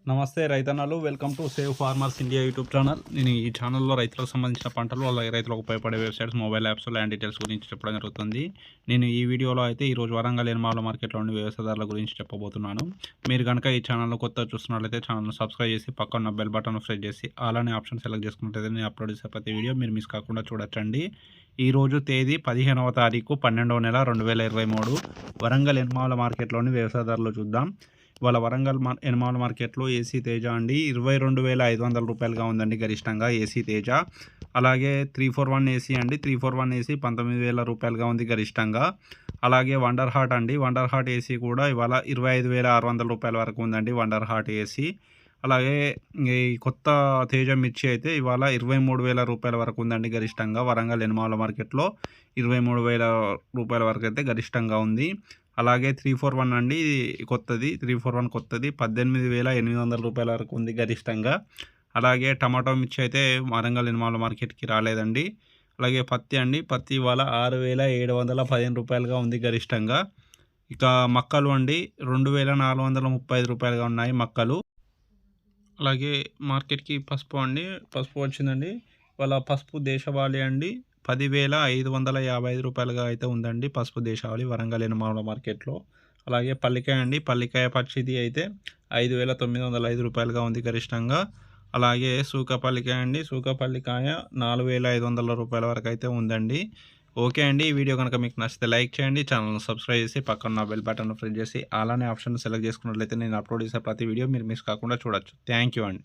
నమస్తే రైతన్నలు, welcome to save farmers India YouTube channel. నేను ఈ ఛానల్లో రైతులకు సంబంధించిన పంటలు, అలాగే రైతులకు ఉపయోగపడే websites, mobile apps, land details గురించి చెప్పడం జరుగుతుంది. నేను ఈ వీడియోలో అయితే ఈరోజు వరంగల్ ఎనమాల మార్కెట్లోని వ్యవసాయదారుల గురించి చెప్పబోతున్నాను. మీరు కనుక ఈ ఛానల్లో కొత్త చూస్తున్నట్లయితే ఛానల్ను సబ్స్క్రైబ్ చేసి పక్కన బెల్ బటన్ ప్రెస్ చేసి అలానే ఆప్షన్ సెలెక్ట్ చేసుకున్నట్లయితే నేను అప్లోడ్ చేసే ప్రతి వీడియో మీరు మిస్ కాకుండా చూడొచ్చండి. ఈరోజు తేదీ 15వ తారీఖు 12వ నెల 2023. వరంగల్ ఎనమాల మార్కెట్లోని వ్యవసాయదారులు చూద్దాం. ఇవాళ వరంగల్ ఎనమాల మార్కెట్లో ఏసీ తేజ అండి 22,500 రూపాయలుగా ఉందండి గరిష్టంగా ఏసీ తేజ. అలాగే 341 ఏసీ అండి 341 ఏసీ 19,000 రూపాయలుగా ఉంది గరిష్టంగా. అలాగే వండర్ హార్ట్ అండి వండర్ హార్ట్ ఏసీ కూడా ఇవాళ 25,600 రూపాయల వరకు ఉందండి వండర్ హార్ట్ ఏసీ. అలాగే ఈ కొత్త తేజ మిర్చి అయితే ఇవాళ 23,000 రూపాయల వరకు ఉందండి గరిష్టంగా. వరంగల్ ఎనమాల మార్కెట్లో 23,000 రూపాయల వరకు అయితే గరిష్టంగా ఉంది. అలాగే 341 అండి కొత్తది 341 కొత్తది 18,800 రూపాయల వరకు ఉంది గరిష్టంగా. అలాగే టమాటో మిర్చి అయితే వరంగల్ ఎనమాల మార్కెట్కి రాలేదండి. అలాగే పత్తి అండి పత్తి ఇవాళ 6,715 రూపాయలుగా ఉంది గరిష్టంగా. ఇక మక్కలు అండి 2,435 రూపాయలుగా ఉన్నాయి మక్కలు. అలాగే మార్కెట్కి పసుపు అండి పసుపు వచ్చిందండి ఇవాళ పసుపు దేశవాళీ అండి 10,555 రూపాయలుగా అయితే ఉందండి పసుపు దేశవాళీ వరంగల్ ఎనమాల మార్కెట్లో. అలాగే పల్లికాయ అండి పల్లికాయ పచ్చిది అయితే 5,905 రూపాయలుగా ఉంది గరిష్టంగా. అలాగే సూక పల్లికాయ అండి సూక పల్లికాయ 4,500 రూపాయల వరకు అయితే ఉందండి. ఓకే అండి, ఈ వీడియో కనుక మీకు నచ్చితే లైక్ చేయండి, ఛానల్ను సబ్స్క్రైబ్ చేసి పక్కన బెల్ బటన్ ప్రెస్ చేసి అలానే ఆప్షన్ సెలెక్ట్ చేసుకున్నట్లయితే నేను అప్లోడ్ చేసే ప్రతి వీడియో మీరు మిస్ కాకుండా చూడొచ్చు. థ్యాంక్ యూ అండి.